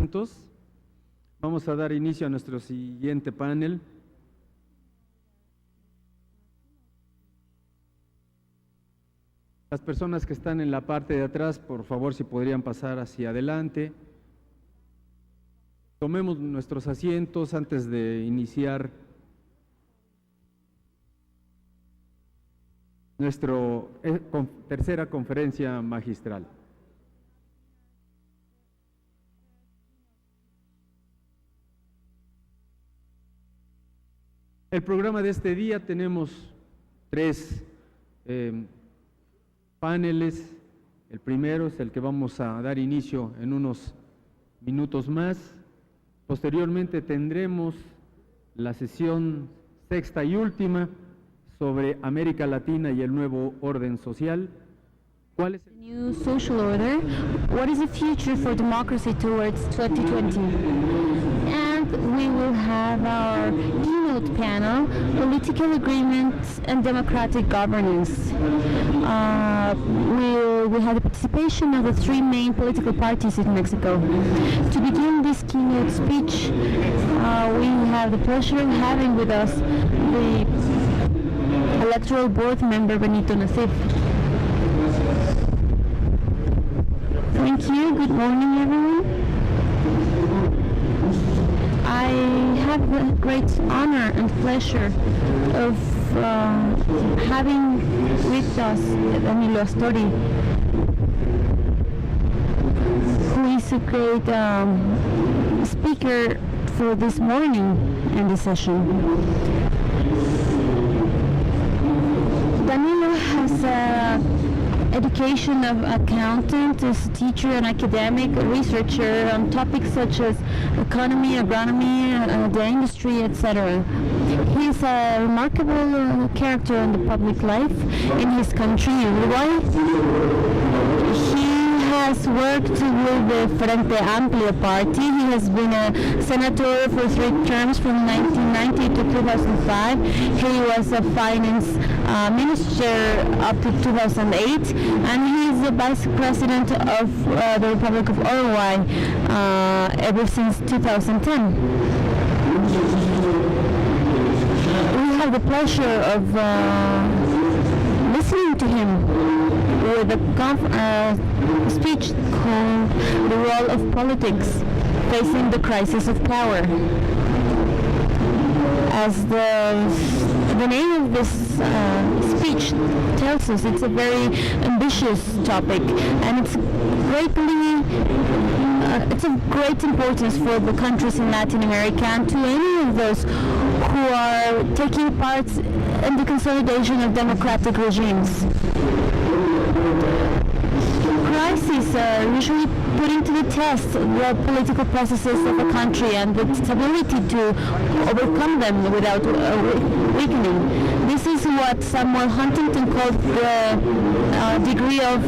asientos. Vamos a dar inicio a nuestro siguiente panel. Las personas que están en la parte de atrás, por favor, si podrían pasar hacia adelante. Tomemos nuestros asientos antes de iniciar nuestra tercera conferencia magistral. El programa de este día tenemos tres paneles. El primero es el que vamos a dar inicio en unos minutos más. Posteriormente tendremos la sesión sexta y última sobre América Latina y el nuevo orden social. ¿Cuál es el new social order? What is the future for democracy towards 2020? And we will have our keynote panel, Political Agreements and Democratic Governance. We have the participation of the three main political parties in Mexico. To begin this keynote speech, we have the pleasure of having with us the Electoral Board member Benito Nacif. Thank you. Good morning, everyone. I have the great honor and pleasure of having with us Danilo Astori, who is a great speaker for this morning in this session. Danilo has education of accountant, is a teacher and academic researcher on topics such as economy, agronomy, the industry, etc. He is a remarkable character in the public life in his country, Uruguay. He has worked with the Frente party. He has been a senator for 3 terms from 1990 to 2005. He was a finance minister up to 2008, and he is the vice president of the Republic of Uruguay ever since 2010. We have the pleasure of listening to him with a speech called The Role of Politics Facing the Crisis of Power. As the name of this speech tells us, it's a very ambitious topic, and it's of great importance for the countries in Latin America and to any of those who are taking part in the consolidation of democratic regimes. Crises are usually putting to the test the political processes of a country and its ability to overcome them without weakening. This is what Samuel Huntington called the degree of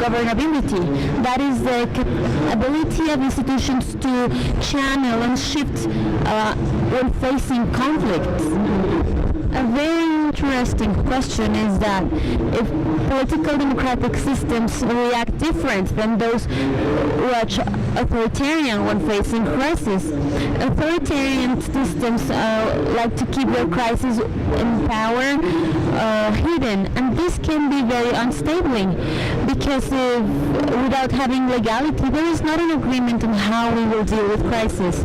governability. That is the ability of institutions to channel and shift when facing conflicts. A very interesting question is that if political democratic systems react different than those which authoritarian when facing crisis. Authoritarian systems like to keep their crisis in power hidden, and this can be very unstable because without having legality there is not an agreement on how we will deal with crisis.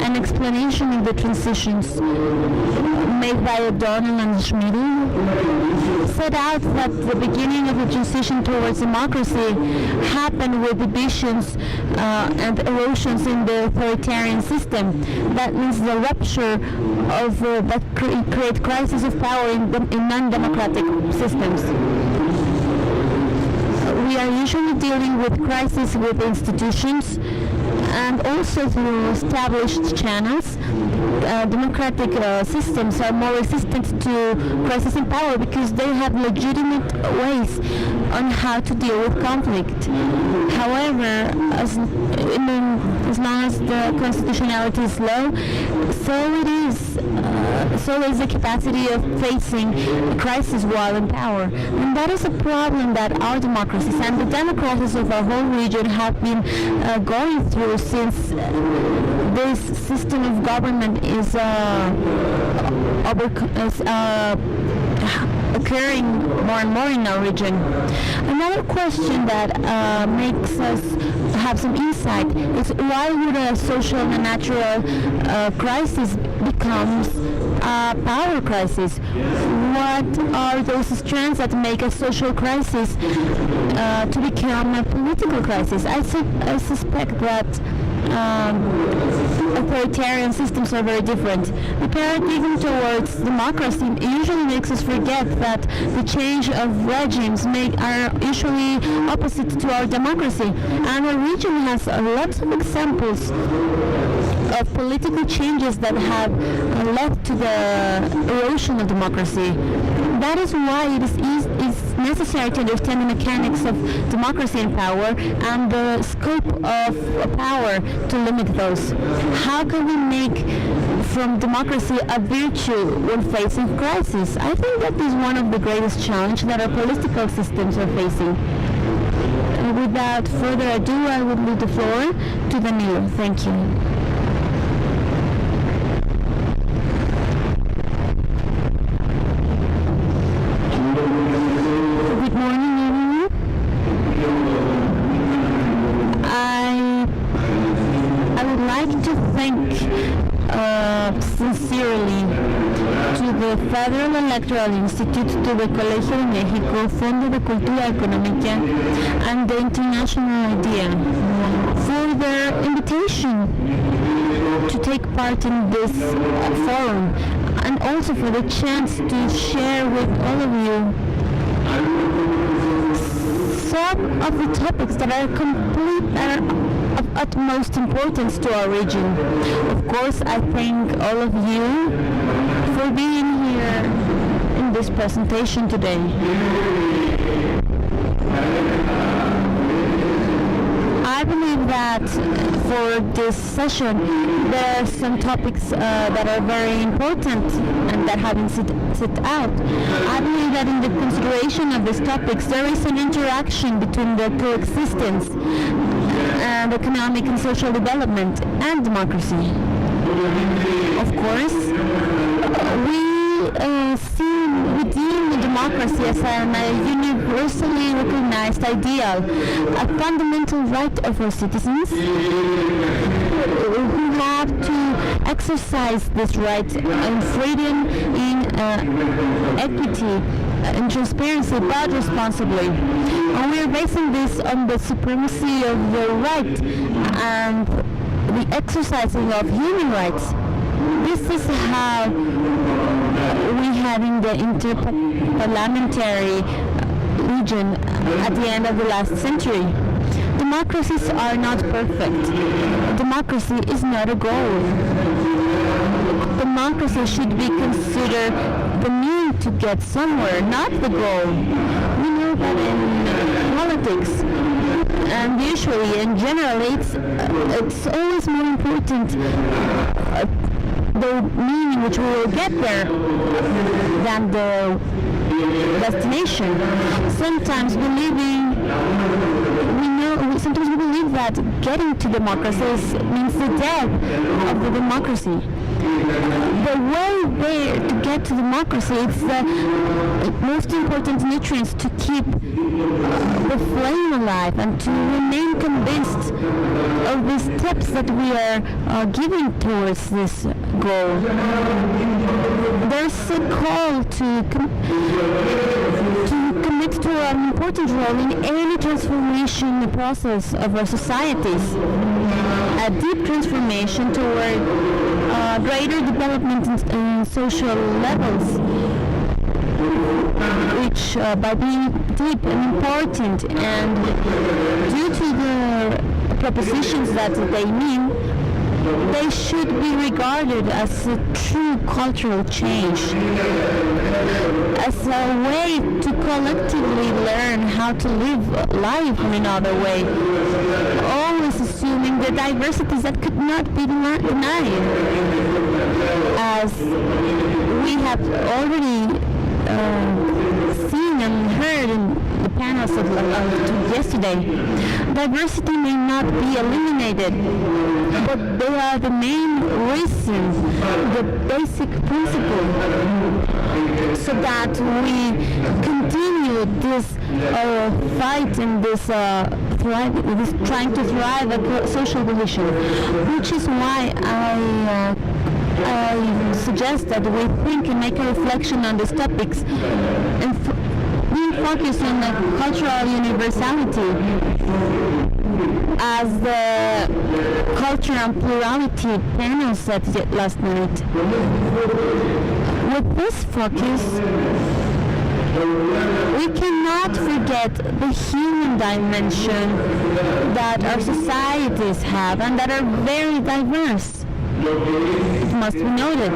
An explanation of the transitions made by O'Donnell and Schmidt set out that the beginning of the transition towards democracy happened with divisions and erosions in the authoritarian system. That means the rupture of that create crisis of power in non-democratic systems. We are usually dealing with crisis with institutions and also through established channels. Democratic systems are more resistant to crisis in power because they have legitimate ways on how to deal with conflict. However, as long as the constitutionality is low, so it is so is the capacity of facing a crisis while in power. And that is a problem that our democracies and the democracies of our whole region have been going through since this system of government is occurring more and more in our region. Another question that makes us have some insight is why would a social and natural crisis becomes a power crisis? What are those strands that make a social crisis to become a political crisis? I suspect that authoritarian systems are very different. The paradigm towards democracy usually makes us forget that the change of regimes are usually opposite to our democracy. And our region has lots of examples of political changes that have led to the erosion of democracy. That is why it is necessary to understand the mechanics of democracy and power and the scope of power to limit those. How can we make from democracy a virtue when facing crisis? I think that is one of the greatest challenges that our political systems are facing. Without further ado, I would leave the floor to Danilo. Thank you. Sincerely to the Federal Electoral Institute, to the Colegio de México, Fondo de Cultura Económica, and the International Idea for their invitation to take part in this forum, and also for the chance to share with all of you some of the topics that are of utmost importance to our region. Of course, I thank all of you for being here in this presentation today. I believe that for this session there are some topics that are very important and that have been set out. I believe that in the consideration of these topics there is an interaction between the coexistence and economic and social development and democracy. Of course, we deem democracy as a universally recognized ideal, a fundamental right of our citizens who have to exercise this right in freedom, in equity, in transparency, but responsibly. And we are basing this on the supremacy of the right and the exercising of human rights. This is how we had in the interparliamentary region at the end of the last century. Democracies are not perfect. Democracy is not a goal. Democracy should be considered the means to get somewhere, not the goal. We know that in politics, and usually and generally, it's always more important the meaning which we will get there than the destination. Sometimes we believe that getting to democracy means the death of the democracy. The way there to get to democracy is the most important nutrients to keep the flame alive and to remain convinced of the steps that we are giving towards this goal. There's a call to commit to an important role in any transformation process of our societies. A deep transformation toward greater development in social levels, which by being deep and important and due to the propositions that they mean, they should be regarded as a true cultural change, as a way to collectively learn how to live life in another way, always assuming the diversities that could not be denied, as have already seen and heard in the panels of yesterday, diversity may not be eliminated, but they are the main reason, the basic principle, so that we continue this fight and this trying to thrive a social cohesion, which is why I suggest that we think and make a reflection on these topics and we focus on the cultural universality as the culture and plurality panel said last night. With this focus, we cannot forget the human dimension that our societies have and that are very diverse. It must be noted.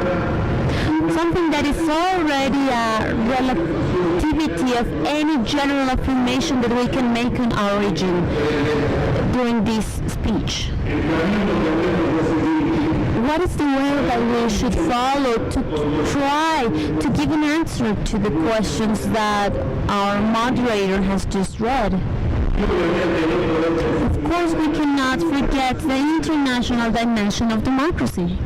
Something that is already a relativity of any general affirmation that we can make in our region during this speech. What is the way that we should follow to try to give an answer to the questions that our moderator has just read? Of course, we cannot forget the international dimension of democracy,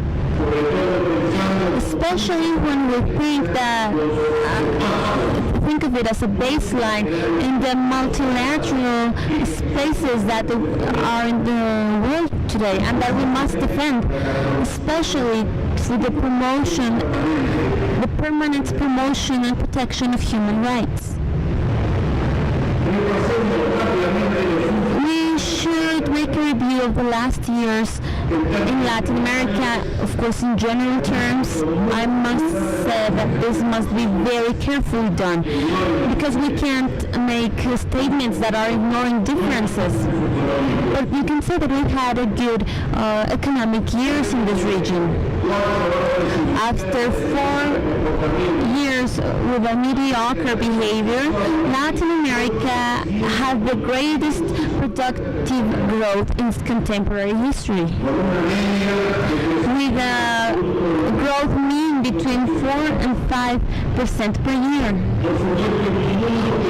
especially when we think of it as a baseline in the multilateral spaces that are in the world today and that we must defend, especially for the permanent promotion and protection of human rights. We should make a review of the last years in Latin America, of course in general terms. I must say that this must be very carefully done because we can't make statements that are ignoring differences. But you can say that we've had a good economic years in this region. After 4 years with a mediocre behavior, Latin America had the greatest productive growth in its contemporary history, with a growth mean between 4 and 5% per year.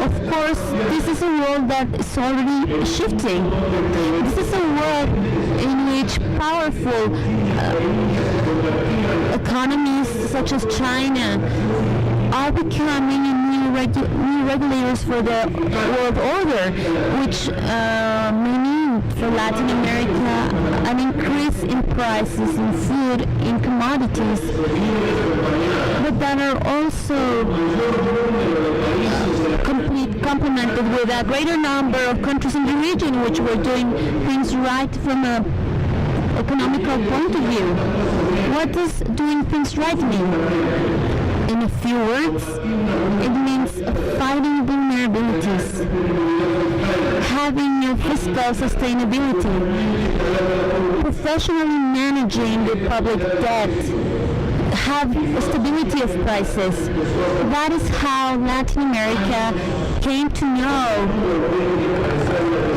Of course, this is a world that is already shifting. This is a world in which powerful economies such as China are becoming new regulators for the world order, which may mean for Latin America an increase in prices in food, in commodities, but that are also complemented with a greater number of countries in the region which were doing things right from an economical point of view. What does doing things right mean? In a few words, it means fighting vulnerabilities, having your fiscal sustainability, professionally managing the public debt, have stability of prices. That is how Latin America came to know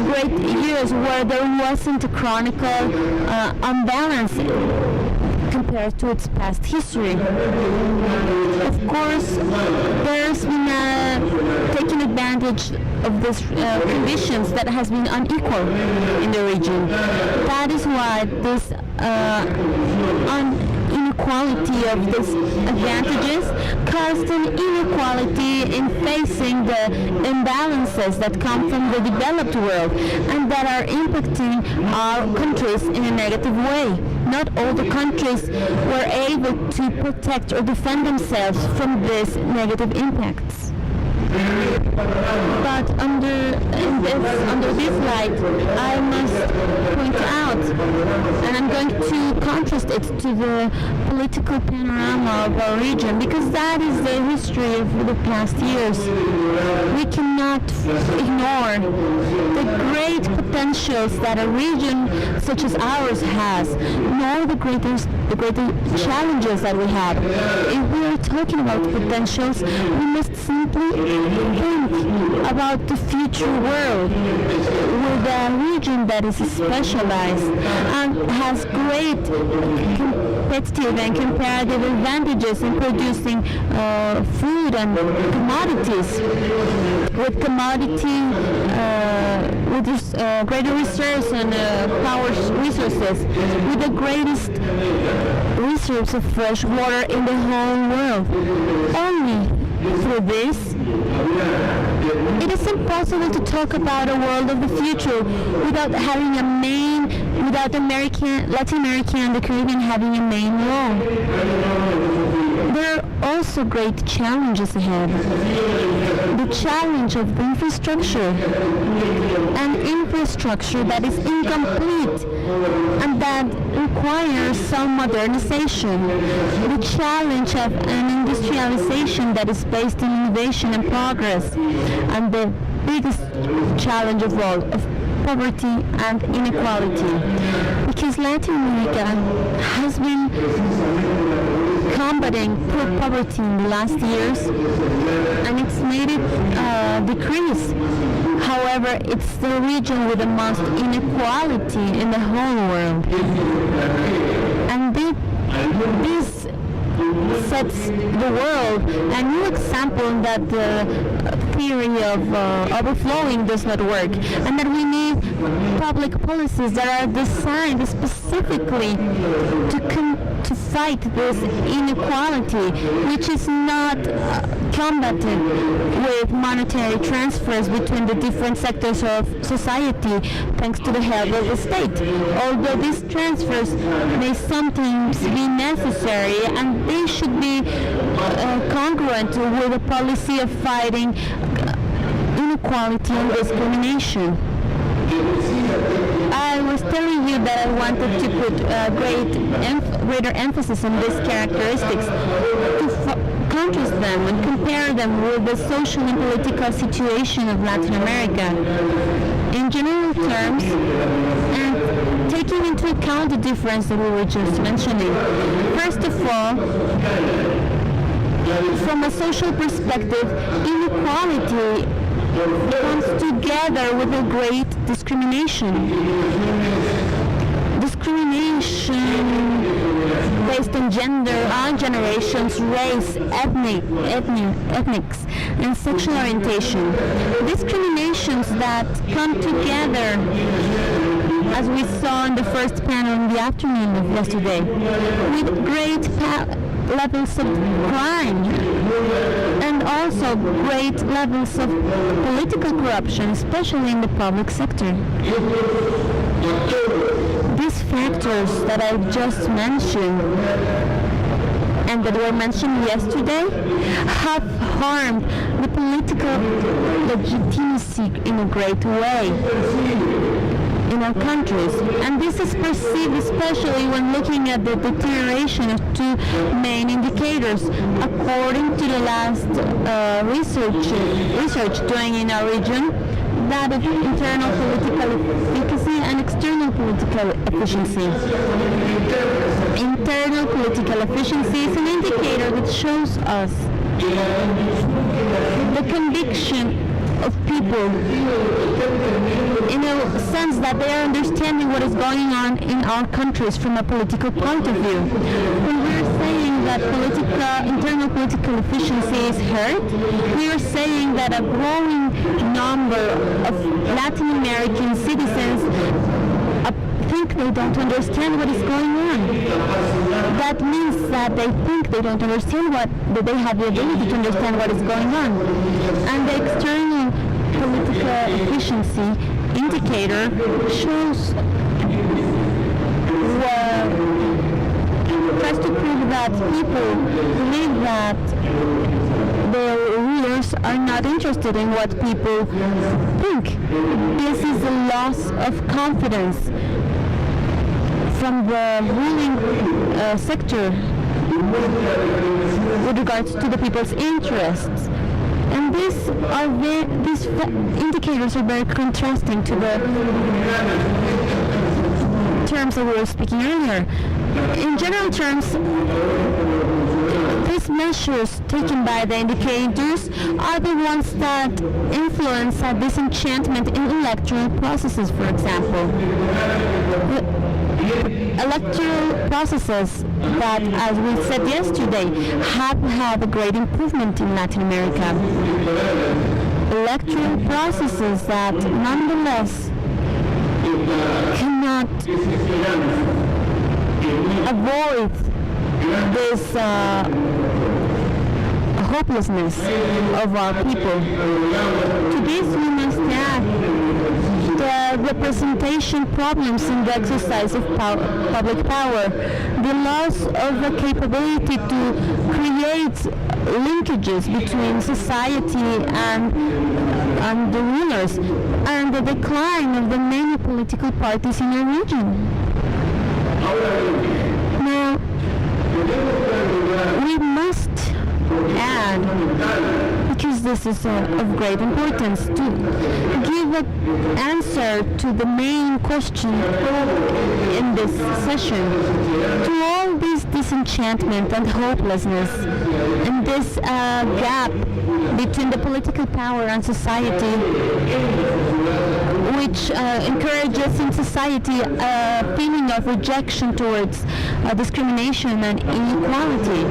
great years where there wasn't a chronicle unbalance compared to its past history. Of course, there's been taking advantage of these conditions that has been unequal in the region. That is why this inequality of these advantages caused an inequality in facing the imbalances that come from the developed world and that are impacting our countries in a negative way. Not all the countries were able to protect or defend themselves from these negative impacts. But under this light, I must point out, and I'm going to contrast it to the political panorama of our region, because that is the history of the past years. We cannot ignore the great potentials that a region such as ours has, nor the greater challenges that we have. If we are talking about potentials, we must simply think about the future world with a region that is specialized and has great competitive and comparative advantages in producing food and commodities, with greater reserves and power resources, with the greatest reserves of fresh water in the whole world. Only through this, it is impossible to talk about a world of the future without having without Latin America and the Caribbean having a main role. There are also great challenges ahead. The challenge of the infrastructure, an infrastructure that is incomplete and that requires some modernization. The challenge of an industrialization that is based on innovation and progress, and the biggest challenge of all, of poverty and inequality. Because Latin America has been combating poverty in the last years, and it's made it decrease. However, it's the region with the most inequality in the whole world. And this sets the world a new example that the theory of overflowing does not work, and that we need public policies that are designed specifically to fight this inequality, which is not combated with monetary transfers between the different sectors of society thanks to the help of the state. Although these transfers may sometimes be necessary, and they should be congruent with a policy of fighting inequality and discrimination. I was telling you that I wanted to put greater emphasis on these characteristics, to contrast them and compare them with the social and political situation of Latin America. In general terms, and taking into account the difference that we were just mentioning, first of all, from a social perspective, inequality comes together with a great discrimination. Discrimination based on gender, on generations, race, ethnics, and sexual orientation. Discriminations that come together, as we saw in the first panel in the afternoon of yesterday, with great levels of crime and also great levels of political corruption, especially in the public sector. These factors that I just mentioned and that were mentioned yesterday have harmed the political legitimacy in a great way in our countries, and this is perceived especially when looking at the deterioration of two main indicators according to the last research doing in our region, that of internal political efficacy and external political efficiency. Internal political efficiency is an indicator that shows us the conviction of people in a sense that they are understanding what is going on in our countries from a political point of view. When we're saying that internal political efficiency is hurt, we are saying that a growing number of Latin American citizens think they don't understand what is going on. That means that they think they don't understand that they have the ability to understand what is going on. And the external political efficiency indicator shows tries to prove that people believe that the rulers are not interested in what people think. This is a loss of confidence from the ruling sector with regards to the people's interests. And these indicators are very contrasting to the terms that we were speaking earlier. In general terms, this measures taken by the indicators are the ones that influence a disenchantment in electoral processes, for example. Electoral processes that, as we said yesterday, have had a great improvement in Latin America. Electoral processes that nonetheless cannot avoid this hopelessness of our people. To this we must add the representation problems in the exercise of public power, the loss of the capability to create linkages between society and the rulers, and the decline of the many political parties in our region. Now, we must add, because this is of great importance, to give an answer to the main question in this session, to all this disenchantment and hopelessness, and this gap between the political power and society, which encourages in society a feeling of rejection towards discrimination and inequality.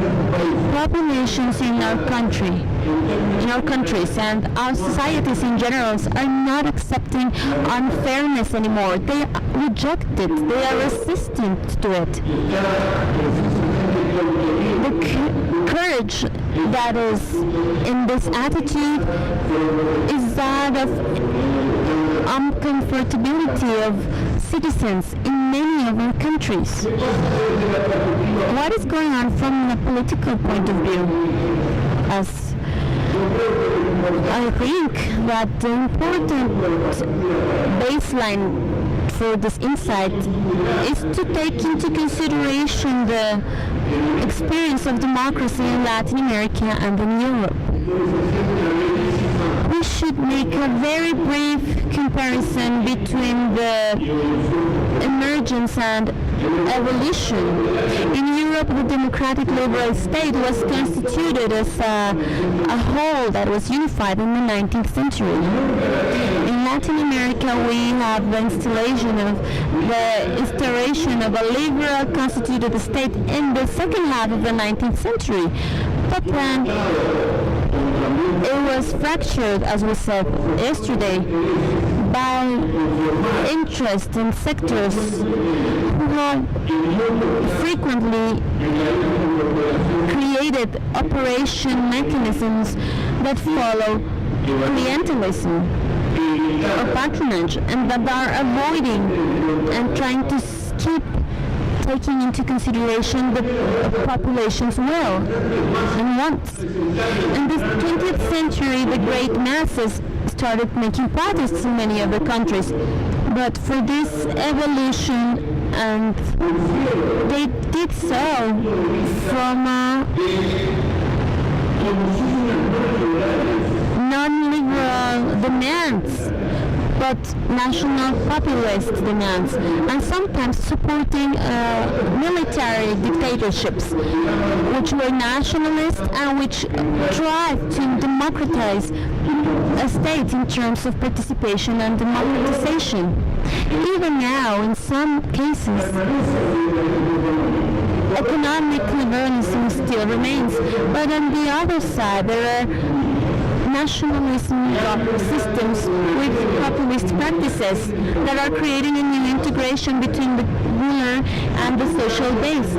Populations in our countries and our societies in general are not accepting unfairness anymore. They reject it. They are resistant to it. The courage that is in this attitude is that of uncomfortability of citizens in many of our countries. What is going on from a political point of view? As I think that the important baseline for this insight is to take into consideration the experience of democracy in Latin America and in Europe. We should make a very brief comparison between the emergence and evolution. In Europe, the democratic liberal state was constituted as a whole that was unified in the 19th century. In Latin America, we have the installation of a liberal constituted state in the second half of the 19th century. But then it was fractured, as we said yesterday, by interest in sectors who have frequently created operation mechanisms that follow clientelism or patronage, and that are avoiding and trying to keep taking into consideration the population's will and wants. In the 20th century, the great masses started making protests in many other countries, but for this evolution, and they did so from non-liberal demands, but national populist demands, and sometimes supporting military dictatorships, which were nationalist and which tried to democratize a state in terms of participation and democratization. Even now, in some cases, economic liberalism still remains, but on the other side, there are nationalism systems with populist practices that are creating a new integration between the ruler and the social base,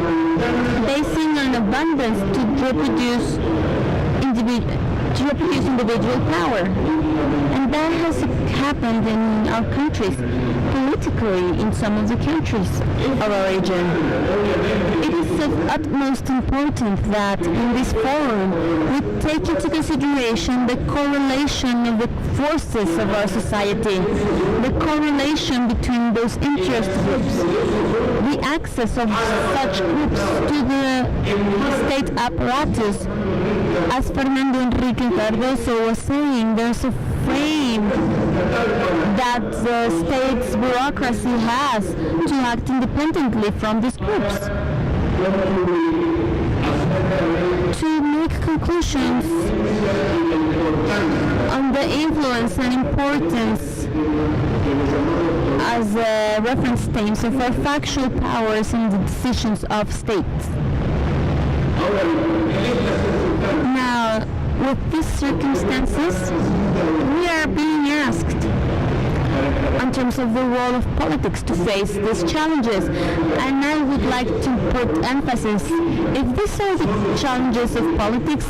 basing on abundance to reproduce individual power. And that has happened in our countries, politically in some of the countries of our region. It is of utmost importance that in this forum we take into consideration the correlation of the forces of our society, the correlation between those interest groups, the access of such groups to the state apparatus. As Fernando Enrique Cardoso was saying, there's a frame that the state's bureaucracy has to act independently from these groups. To make conclusions on the influence and importance as reference themes of our factual powers in the decisions of states. Now, with these circumstances, we are being asked in terms of the role of politics to face these challenges. And I would like to put emphasis, if these are the challenges of politics,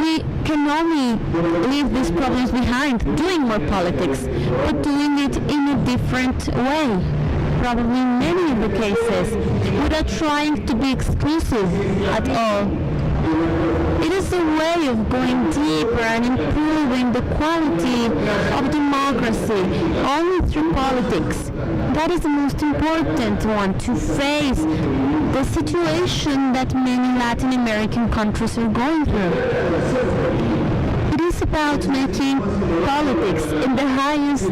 we can only leave these problems behind, doing more politics, but doing it in a different way. Probably in many of the cases, without trying to be exclusive at all. It is a way of going deeper and improving the quality of democracy only through politics. That is the most important one, to face the situation that many Latin American countries are going through. It is about making politics in the highest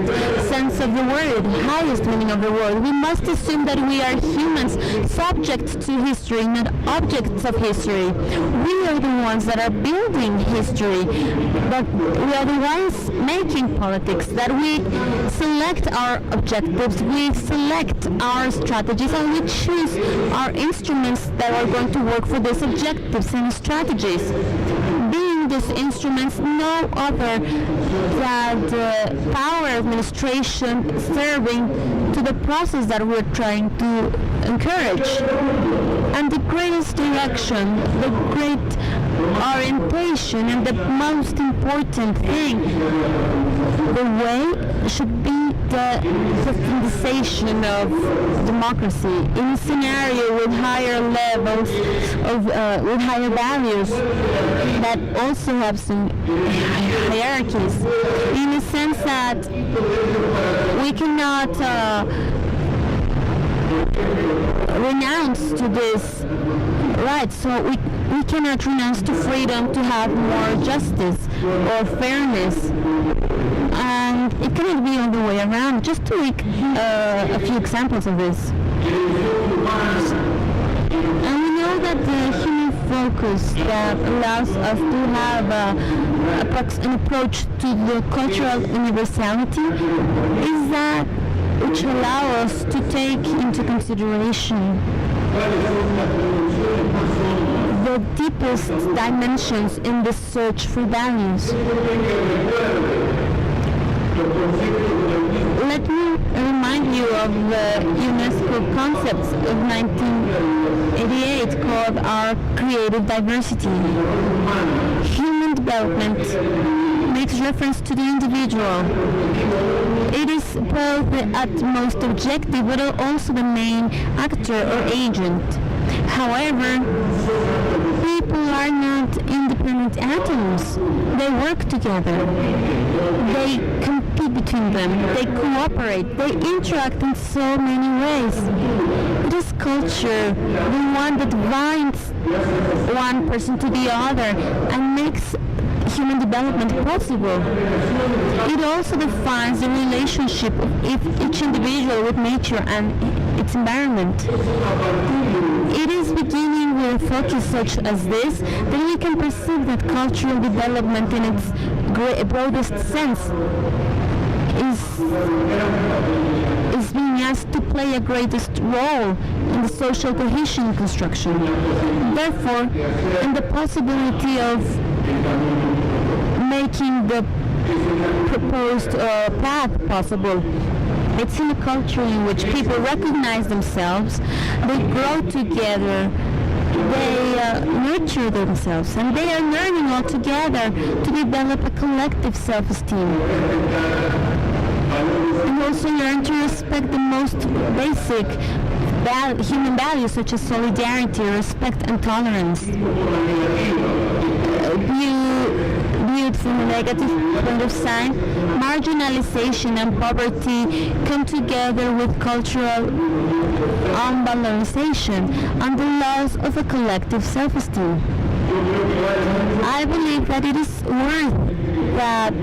sense of the word, highest meaning of the word. We must assume that we are humans, subject to history, not objects of history. We are the ones that are building history, but we are the ones making politics, that we select our objectives, we select our strategies, and we choose our instruments that are going to work for these objectives and strategies. Being these instruments no other than the power administration serving to the process that we're trying to encourage. And the greatest direction, the great orientation, and the most important thing, the way should be the profundization of democracy in a scenario with higher levels of, with higher values that also have some hierarchies, in a sense that we cannot renounce to this right. So we cannot renounce to freedom to have more justice or fairness. And it cannot be all the way around. Just to make a few examples of this. And we know that the human focus that allows us to have an approach to the cultural universality is that which allows us to take into consideration the deepest dimensions in the search for values. Let me remind you of the UNESCO concepts of 1988 called our creative diversity. Human development makes reference to the individual. It is both the utmost objective but also the main actor or agent. However, people are not independent atoms. They work together. They compete between them. They cooperate. They interact in so many ways. It is culture, the one that binds one person to the other and makes human development possible. It also defines the relationship of each individual with nature and its environment. It is beginning with a focus such as this that we can perceive that cultural development in its broadest sense is being asked to play a greatest role in the social cohesion construction. Therefore, in the possibility of making the proposed path possible, it's in a culture in which people recognize themselves, they grow together, they nurture themselves, and they are learning all together to develop a collective self-esteem. And also learn to respect the most basic human values such as solidarity, respect, and tolerance. Viewed from a negative point of sight, marginalization and poverty come together with cultural unvalorization and the loss of a collective self-esteem. I believe that it is worth that,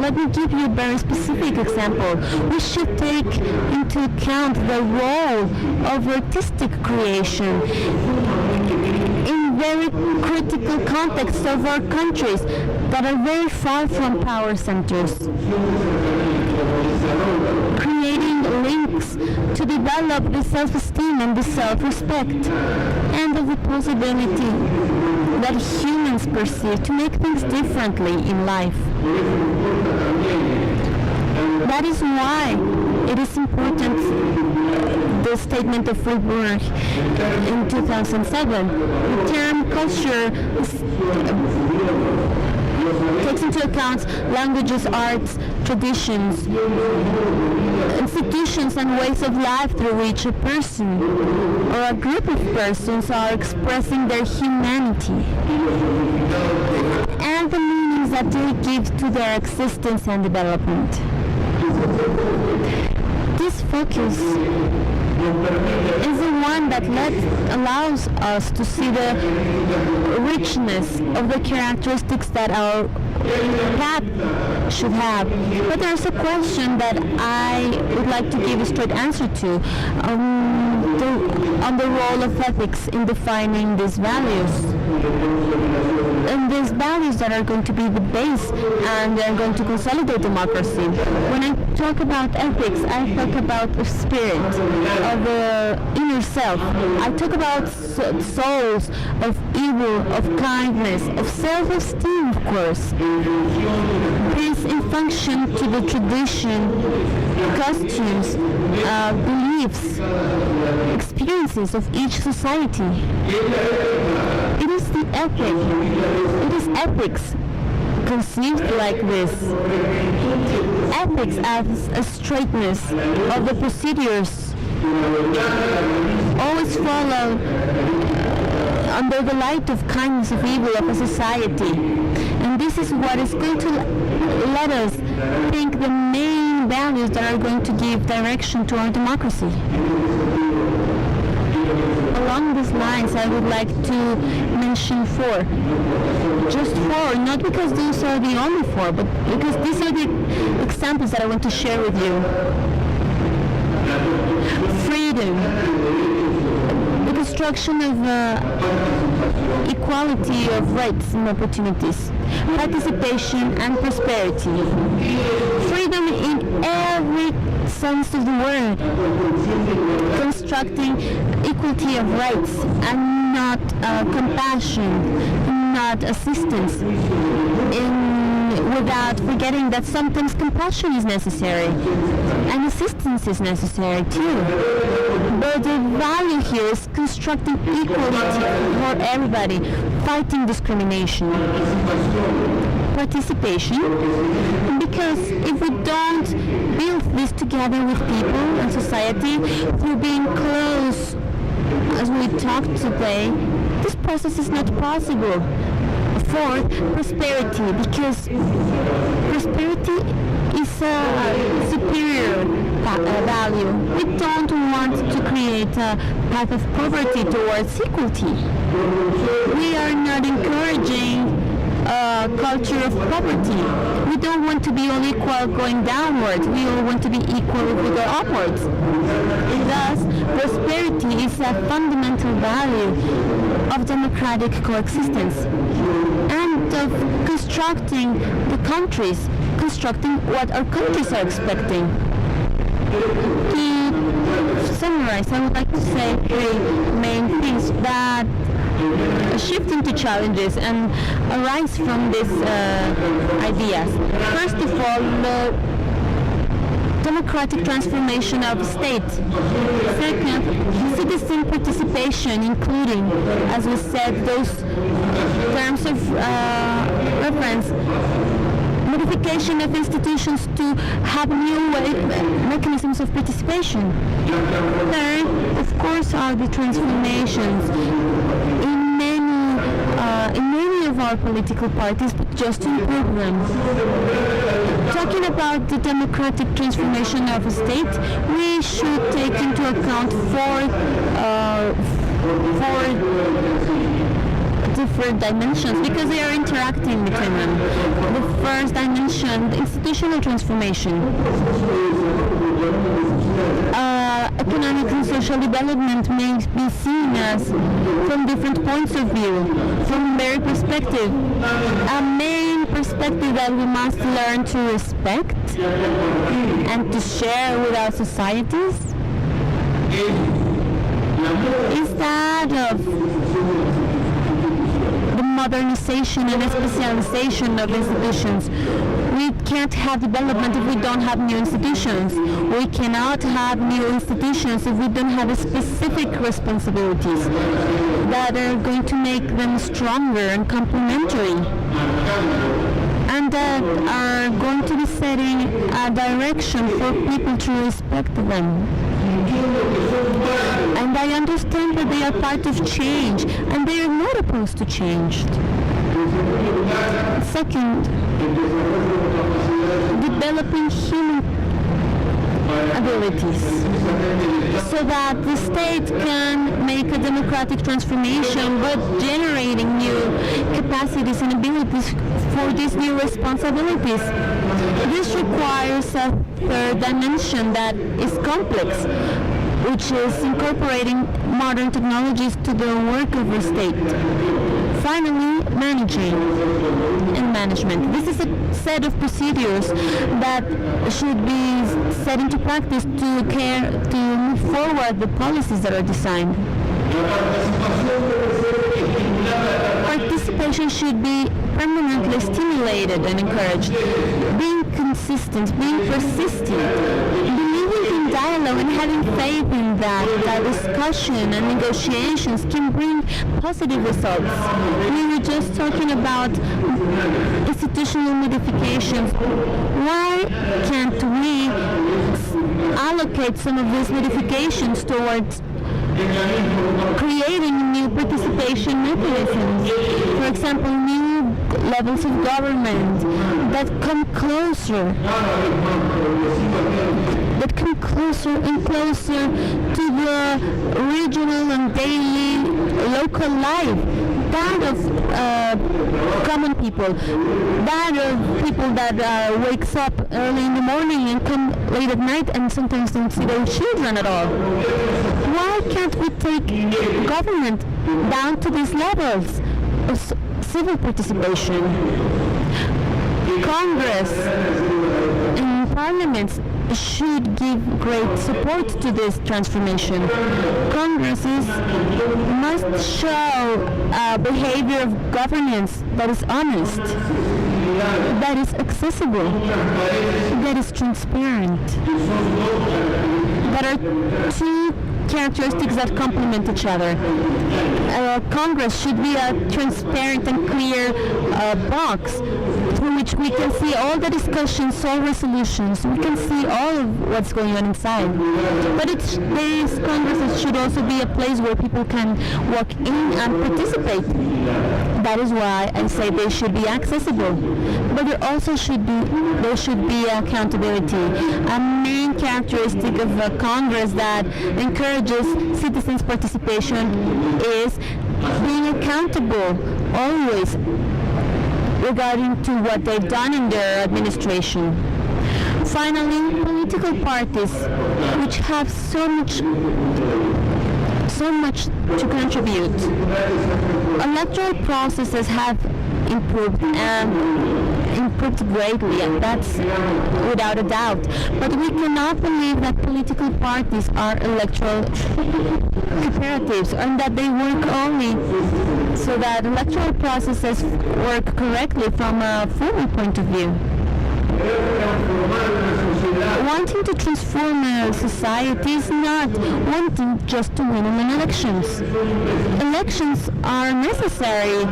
let me give you a very specific example. We should take into account the role of artistic creation in very critical contexts of our countries that are very far from power centers, creating links to develop the self-esteem and the self-respect, and of the possibility that humans perceive to make things differently in life. That is why it is important, the statement of Freiburg in 2007. The term culture takes into account languages, arts, traditions, institutions and ways of life through which a person or a group of persons are expressing their humanity and the meanings that they give to their existence and development. This focus is the one that allows us to see the richness of the characteristics that our path should have. But there's a question that I would like to give a straight answer to on the role of ethics in defining these values. And these values that are going to be the base and are going to consolidate democracy. When I talk about ethics, I talk about the spirit of the inner self. I talk about souls of evil, of kindness, of self-esteem, of course. This in function to the tradition, costumes, beliefs, experiences of each society. It is the ethic. It is ethics conceived like this. Ethics as a straightness of the procedures, always follow under the light of kindness of evil of a society. And this is what is going to let us think the main values that are going to give direction to our democracy. Along these lines, I would like to mention four. Just four, not because those are the only four, but because these are the examples that I want to share with you. Freedom, the construction of equality of rights and opportunities, participation and prosperity. Freedom in every sense of the word, constructing equality of rights and not compassion, not assistance, without forgetting that sometimes compassion is necessary and assistance is necessary too. But the value here is constructing equality for everybody, fighting discrimination. Participation, because if we don't build this together with people and society through being close as we talk today, this process is not possible. Fourth, prosperity, because prosperity is a superior value. We don't want to create a path of poverty towards equality. We are not encouraging a culture of poverty. We don't want to be all equal going downwards. We all want to be equal if we go upwards. And thus, prosperity is a fundamental value of democratic coexistence and of constructing the countries, constructing what our countries are expecting. To summarize, I would like to say three main things that shift into challenges and arise from these ideas. First of all, the democratic transformation of the state. Second, citizen participation, including, as we said, those terms of reference, modification of institutions to have new mechanisms of participation. Third, of course, are the transformations in many of our political parties, but just to improve them. Talking about the democratic transformation of a state, we should take into account four different dimensions because they are interacting between them. The first dimension, the institutional transformation. economic and social development may be seen as from different points of view, from their perspective. A main perspective that we must learn to respect and to share with our societies is that of the modernization and specialization of institutions. We can't have development if we don't have new institutions. We cannot have new institutions if we don't have specific responsibilities that are going to make them stronger and complementary, and that are going to be setting a direction for people to respect them. And I understand that they are part of change, and they are not opposed to change. Second, developing human abilities so that the state can make a democratic transformation, but generating new capacities and abilities for these new responsibilities. This requires a third dimension that is complex, which is incorporating modern technologies to the work of the state. Finally, managing and management. This is a set of procedures that should be set into practice to move forward the policies that are designed. Participation should be permanently stimulated and encouraged. Being consistent, being persistent, believing in dialogue and having faith in that discussion and negotiations can bring positive results. We were just talking about institutional modifications. Why can't we allocate some of these modifications towards creating new participation mechanisms? For example, new levels of government that come closer and closer to the regional and daily local life, that of common people, that of people that wakes up early in the morning and come late at night and sometimes don't see their children at all. Why can't we take government down to these levels of civil participation? Congress and parliaments should give great support to this transformation. Congresses must show a behavior of governance that is honest, that is accessible, that is transparent, that are two characteristics that complement each other. Congress should be a transparent and clear box through which we can see all the discussions, all resolutions. We can see all of what's going on inside. But these Congresses should also be a place where people can walk in and participate. That is why I say they should be accessible. But there should be accountability. A main characteristic of a Congress that encourages citizens' participation is being accountable always regarding to what they've done in their administration. Finally, political parties, which have so much to contribute. Electoral processes have improved greatly, and that's without a doubt. But we cannot believe that political parties are electoral cooperatives and that they work only so that electoral processes work correctly from a formal point of view. Wanting to transform a society is not wanting just to win in elections. Elections are necessary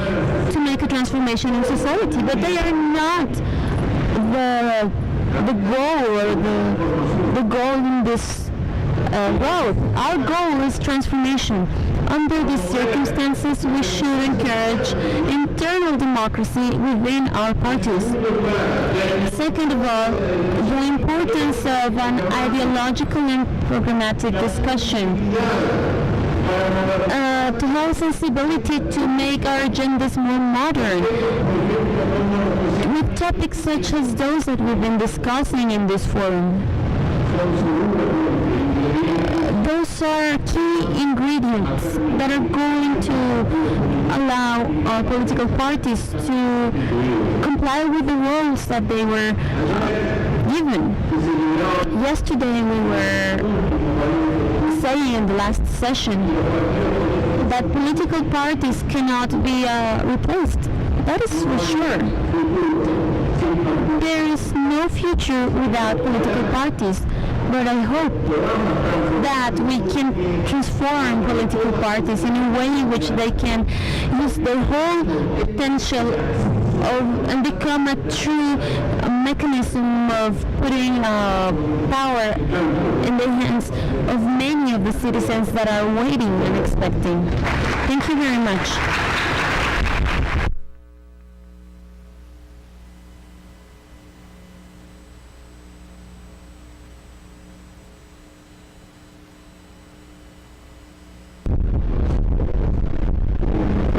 to make a transformation in society, but they are not the goal or the goal in this road. Our goal is transformation. Under these circumstances, we should encourage internal democracy within our parties. Second of all, the importance of an ideological and programmatic discussion. To have sensibility to make our agendas more modern. With topics such as those that we've been discussing in this forum. those are key ingredients that are going to allow political parties to comply with the roles that they were given. Yesterday we were saying in the last session that political parties cannot be replaced. That is for sure. There is no future without political parties, but I hope that we can transform political parties in a way in which they can use their whole potential and become a true mechanism of putting power in the hands of many of the citizens that are waiting and expecting. Thank you very much.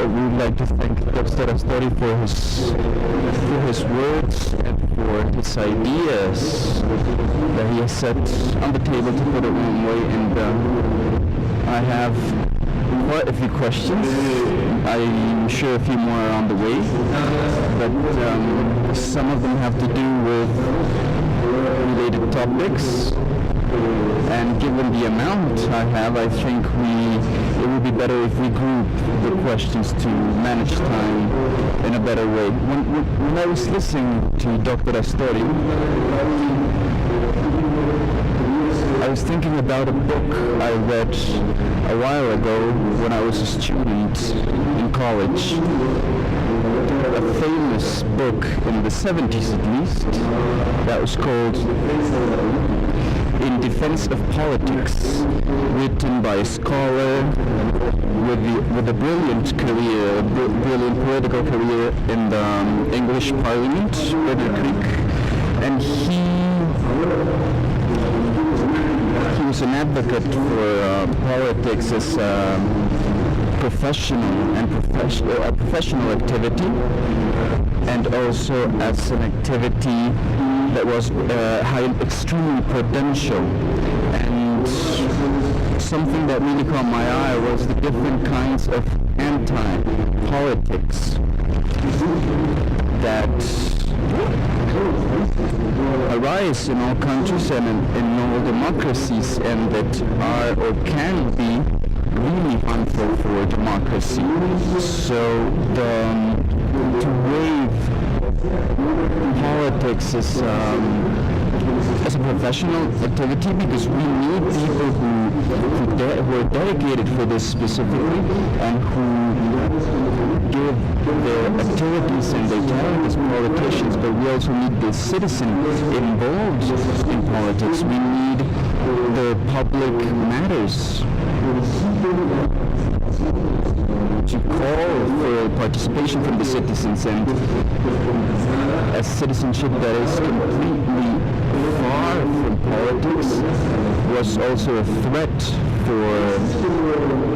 We would like to thank Dr. Astori for his words and for his ideas that he has set on the table, to put it one way. And I have quite a few questions. I'm sure a few more are on the way, but some of them have to do with related topics. And given the amount I have, I think it would be better if we group the questions to manage time in a better way. When I was listening to Dr. Astori, I was thinking about a book I read a while ago when I was a student in college. A famous book in the 70s at least, that was called In Defense of Politics, written by a scholar with a brilliant career, brilliant political career in the English Parliament, and he was an advocate for politics as professional activity, and also as an activity that was extremely prudential. And something that really caught my eye was the different kinds of anti-politics that arise in all countries and in all democracies, and that are or can be really harmful for democracy. So to waive politics is as a professional activity, because we need people who are dedicated for this specifically, and who give their activities and their talent as politicians, but we also need the citizen involved in politics. We need the public matters to call for participation from the citizens, and a citizenship that is completely far from politics was also a threat for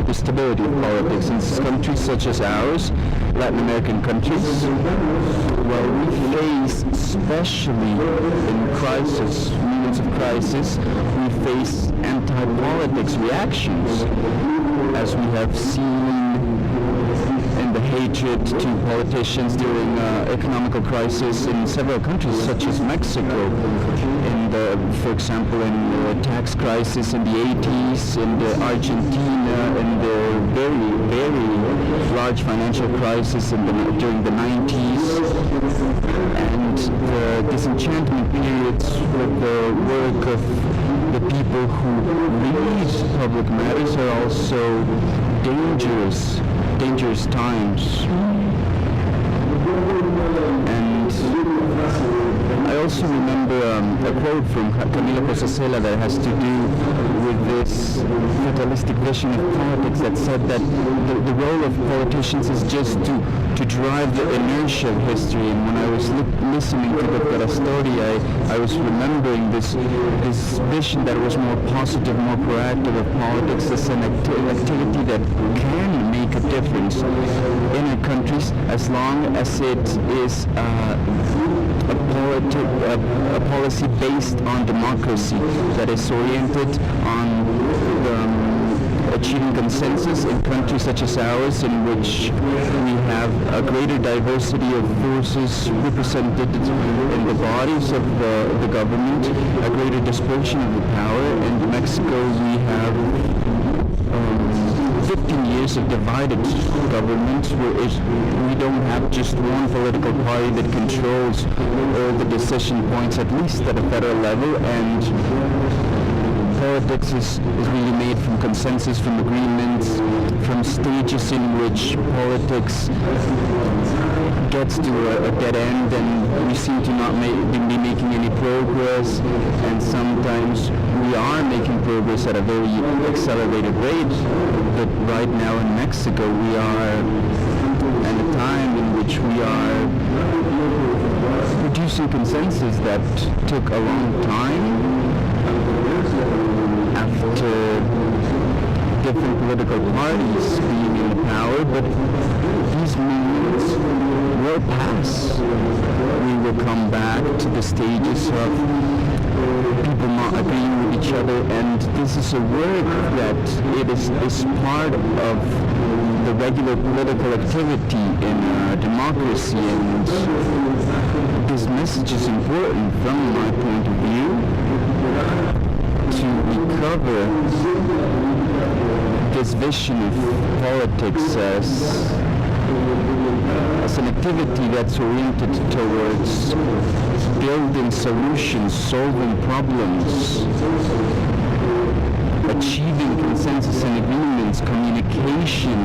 the stability of politics in countries such as ours, Latin American countries. Well, we face, especially in crisis, moments of crisis, we face anti-politics reactions, as we have seen in the hatred to politicians during economical crisis in several countries, such as Mexico, for example, in the tax crisis in the 80s, in the Argentina, in the very, very large financial crisis during the 90s, and the disenchantment periods with the work of the people who read public matters are also dangerous times. And I also remember a quote from Camila Posacela that has to do with this fatalistic vision of politics, that said that the role of politicians is just to drive the inertia of history. And when I was listening to Dr. Astori, I was remembering this vision that was more positive, more proactive of politics as an activity that can make a difference in our countries parties, as long as it is a policy based on democracy that is oriented on achieving consensus in countries such as ours, in which we have a greater diversity of forces represented in the bodies of the government, a greater dispersion of the power. In Mexico, we have 15 years of divided government, where we don't have just one political party that controls all the decision points, at least at a federal level, and politics is really made from consensus, from agreements, from stages in which politics gets to a dead end, and we seem to not be making any progress, and sometimes we are making progress at a very accelerated rate. But right now in Mexico, we are at a time in which we are producing consensus that took a long time after different political parties being in power, but these movements will pass. We will come back to the stages of people not agreeing with each other, and this is a work that it is part of the regular political activity in democracy, and this message is important from my point of view to recover this vision of politics as an activity that's oriented towards building solutions, solving problems, achieving consensus and agreements, communication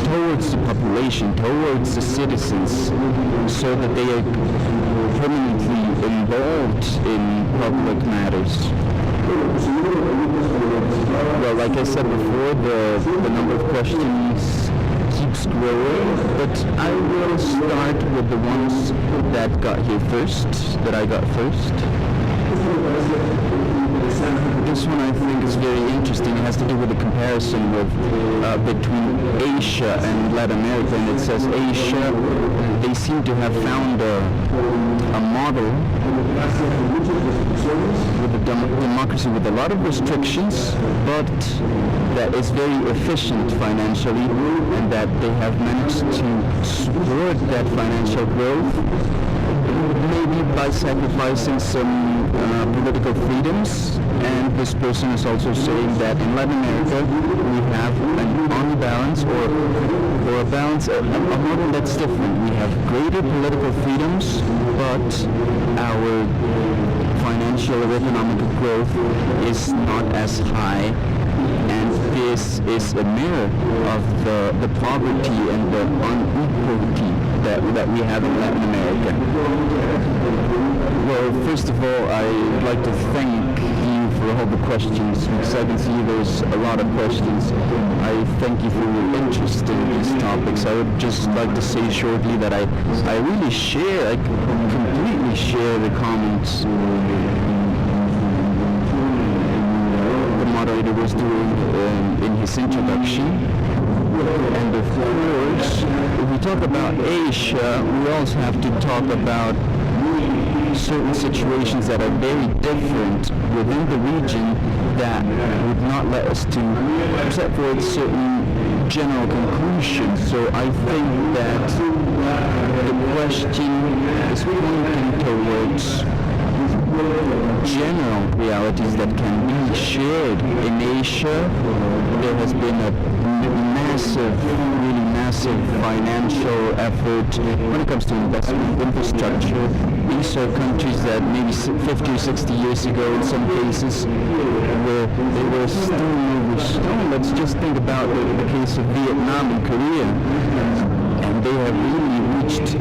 towards the population, towards the citizens, so that they are permanently involved in public matters. Well, like I said before, the number of questions keeps growing, but I will start with the ones that got here first, that I got first. This one I think is very interesting. It has to do with the comparison between Asia and Latin America, and it says Asia, they seem to have found a model with a democracy with a lot of restrictions, but that is very efficient financially, and that they have managed to support that financial growth, maybe by sacrificing some political freedoms. And this person is also saying that in Latin America we have an unbalance or a balance, a model that's different. We have greater political freedoms, but our financial or economic growth is not as high, and this is a mirror of the poverty and the unequality that we have in Latin America. Well, first of all, I'd like to thank you for all the questions, because I can see there's a lot of questions. I thank you for your interest in these topics. I would just like to say shortly that I really share, I completely share the comments the moderator was doing in his introduction. And of course, if we talk about Asia, we also have to talk about certain situations that are very different within the region that would not let us to set forth certain general conclusions. So I think that the question is pointing towards general realities that can be shared in Asia. There has been a really massive financial effort when it comes to investment infrastructure. These are countries that maybe 50 or 60 years ago in some cases they were still moving stone. Let's just think about the case of Vietnam and Korea. And they have really reached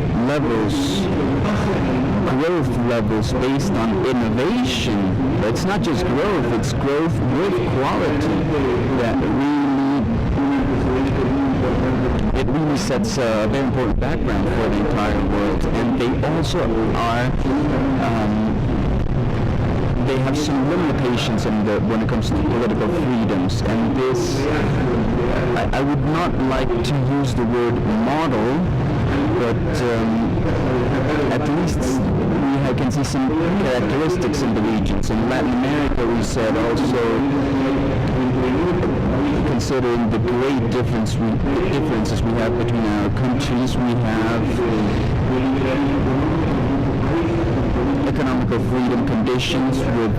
growth levels based on innovation. It's not just growth, it's growth with quality that really sets a very important background for the entire world. And they also are they have some limitations when it comes to political freedoms, and this, I would not like to use the word model, but at least I can see some characteristics in the regions. In Latin America, we said also, considering the great differences we have between our countries, we have economical freedom conditions with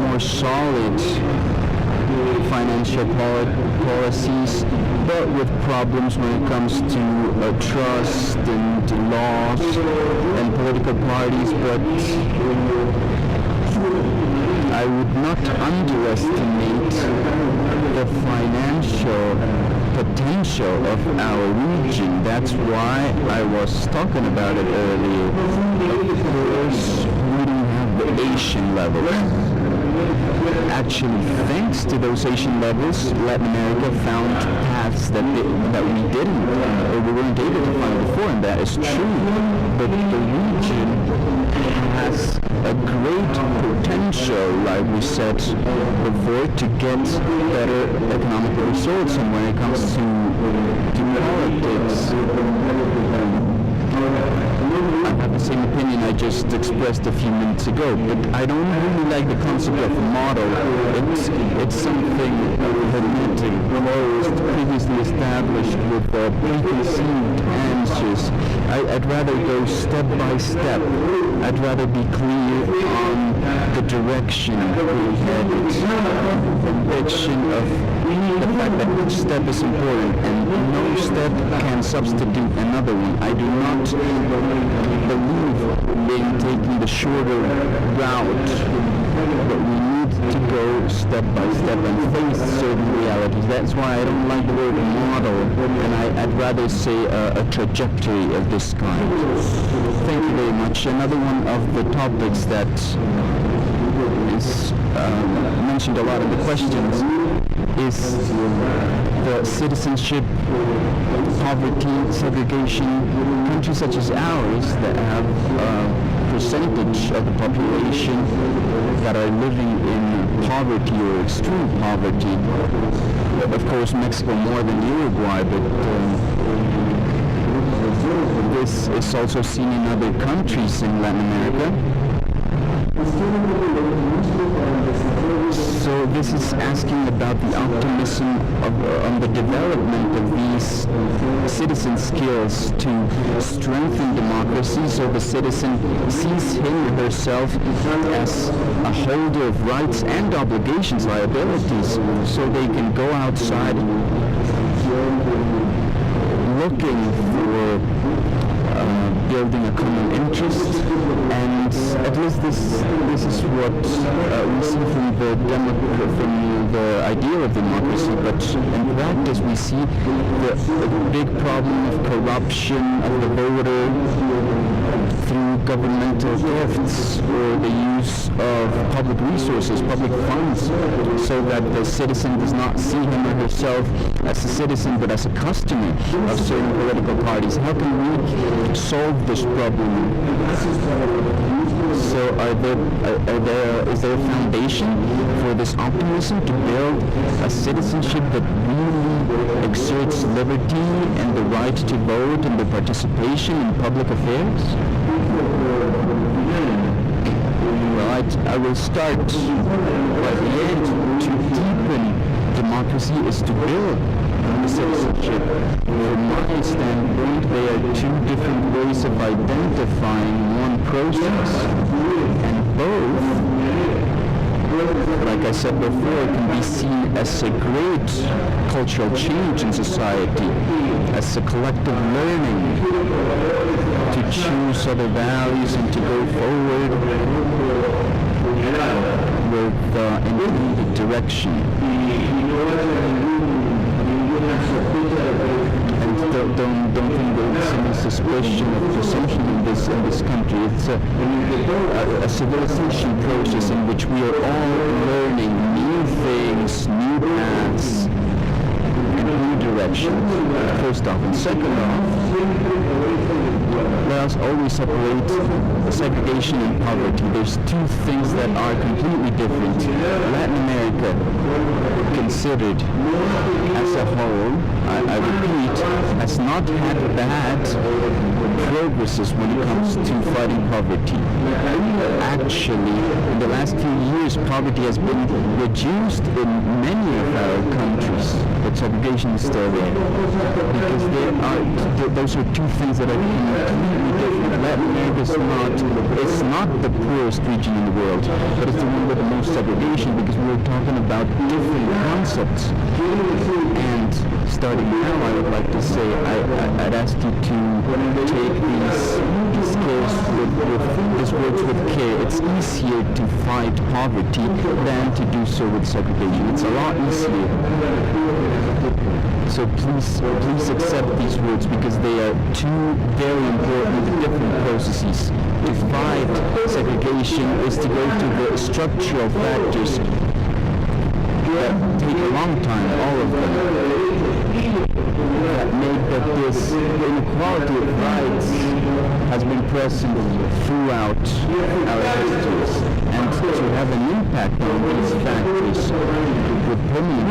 more solid financial policies, but with problems when it comes to trust and laws and political parties. But I would not underestimate the financial potential of our region. That's why I was talking about it earlier. Of course, we don't have the Asian level. Actually, thanks to those Asian levels, Latin America found paths that we didn't, or we weren't able to find before, and that is true. But the region has a great potential, like we said before, to get better economic results. And when it comes to politics, I have the same opinion I just expressed a few minutes ago, but I don't really like the concept of model. It's something hermetic, closed, previously established with preconceived answers. I'd rather go step by step. I'd rather be clear on the direction we're headed. Conviction of the fact that each step is important and no step can substitute another one. I do not believe in taking the shorter route, but we need to go step by step and face certain realities. That's why I don't like the word model, and I'd rather say a trajectory of this kind. Thank you very much. Another one of the topics that is mentioned a lot in the questions is the citizenship, poverty, segregation. Countries such as ours that have a percentage of the population that are living in poverty or extreme poverty. Of course, Mexico more than Uruguay, but this is also seen in other countries in Latin America. So this is asking about the optimism on the development of these citizen skills to strengthen democracy, so the citizen sees him or herself as a holder of rights and obligations, liabilities, so they can go outside looking for building a common interest, and at least this is what we see from the ideal of democracy. But in practice, we see the big problem of corruption of the voter through governmental gifts or the use of public resources, public funds, so that the citizen does not see him or herself as a citizen but as a customer of certain political parties. How can we solve this problem? So is there a foundation for this optimism to build a citizenship that really exerts liberty and the right to vote and the participation in public affairs? Well, I will start by the end. To deepen democracy is to build the citizenship. From my standpoint, there are two different ways of identifying one process, and both, like I said before, can be seen as a great cultural change in society, as a collective learning to choose other values and to go forward with intended direction. And don't think there's any suspicion of presumption in this country. It's a civilization process in which we are all learning new things, new paths, and new directions, first off. And second off, let us always separate segregation and poverty. There's two things that are completely different. Latin America, considered as a whole, I repeat, has not had bad progresses when it comes to fighting poverty. Actually, in the last few years, poverty has been reduced in many of our countries, but segregation is still there. Because those are two things that are completely different. Latin America it's not the poorest region in the world, but it's the one with the most segregation, because we're talking about different concepts. And starting now, I would like to say, I'd ask you to take these words with care. It's easier to fight poverty than to do so with segregation. It's a lot easier. So please accept these words, because they are two very important different processes. To fight segregation is to go to the structural factors that take a long time, all of them, that make that this inequality of rights has been present throughout our histories. And to have an impact on these factors with permanent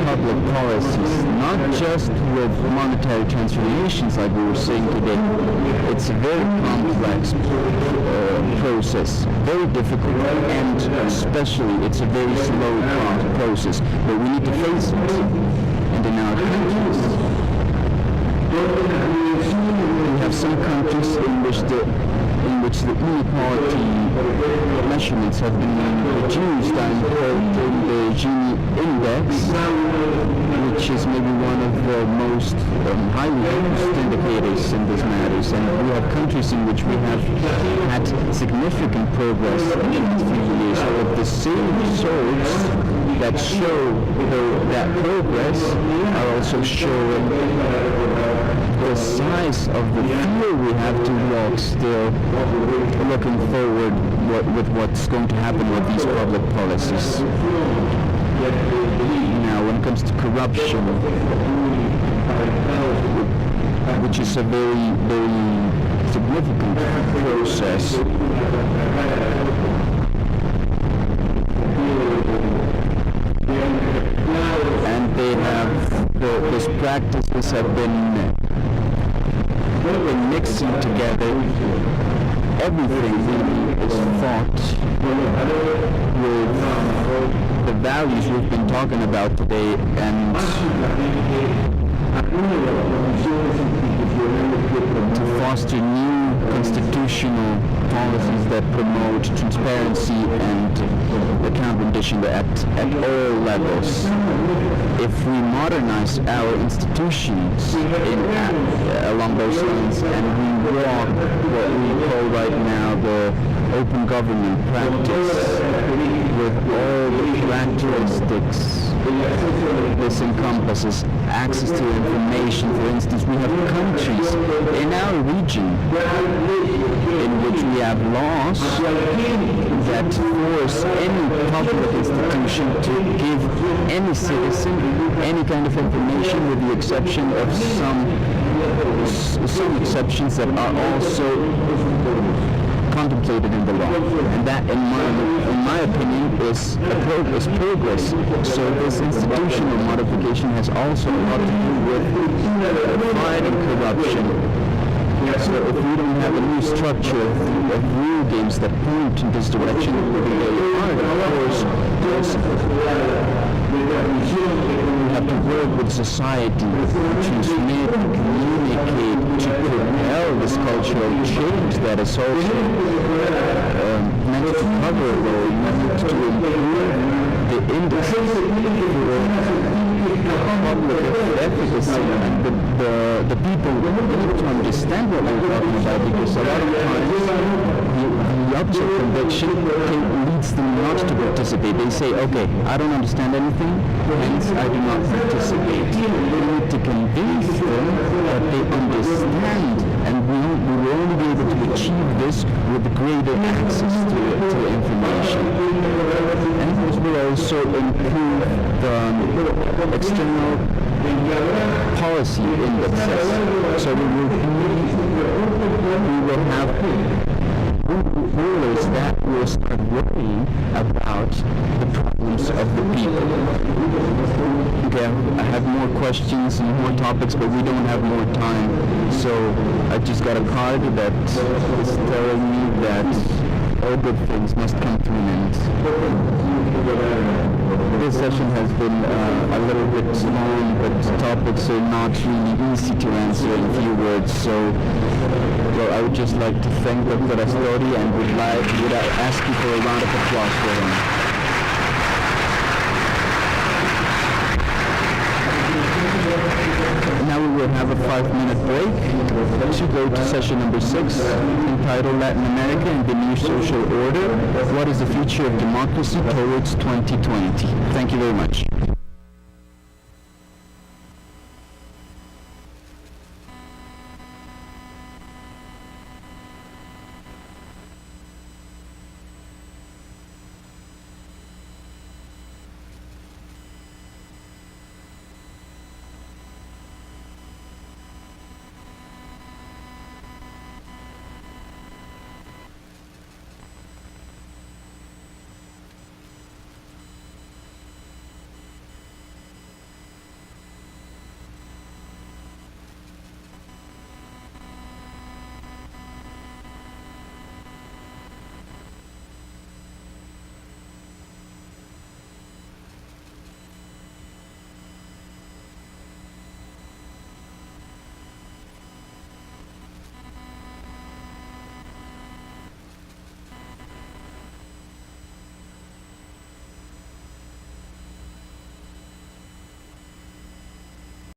public policies, not just with monetary transformations like we were saying today. It's a very complex process, very difficult, and especially it's a very slow process, but we need to face it. And in our countries, we have some countries in which the inequality measurements have been reduced. I'm quoting the Gini index, which is maybe one of the most highly used indicators in these matters. And we have countries in which we have had significant progress in the last few years, but the same results that show that progress are also showing the size of the field we have to walk still, looking forward with what's going to happen with these public policies. Now, when it comes to corruption, which is a very, very significant process, and they have, these practices have been mixing together. Everything really is fought with the values we've been talking about today, and to foster new constitutional policies that promote transparency and accountability at all levels. If we modernize our institutions along those lines, and we walk what we call right now the open government practice with all the characteristics this encompasses, access to information. For instance, we have countries in our region in which we have laws that force any public institution to give any citizen any kind of information, with the exception of some exceptions that are also contemplated in the law, and that, in my opinion, is progress. So this institutional modification has also a lot to do with fighting corruption. So if we don't have a new structure of rule games that point in this direction, it will be very hard. Of course, we have to work with society to transmit, to communicate, to propel this cultural change that is also meant to cover or meant to improve the indices for public efficacy, and the people need to understand what we're talking about, because a lot of times the opposite conviction leads them not to participate. They say, okay, I don't understand anything, hence I do not participate. We need to convince them that they understand, and we will only be able to achieve this with greater access to information. And this will also improve the external policy indexes. So we will have rulers that will start worrying about the problems of the people. Okay, I have more questions and more topics, but we don't have more time. So I just got a card that is telling me that all good things must come to an end. This session has been a little bit long, but the topics are not really easy to answer in a few words. So, well, I would just like to thank Dr. Astori and would ask you for a round of applause for him. Now we will have a 5-minute break to go to session number 6, entitled Latin America and the New Social Order, What is the Future of Democracy Towards 2020? Thank you very much.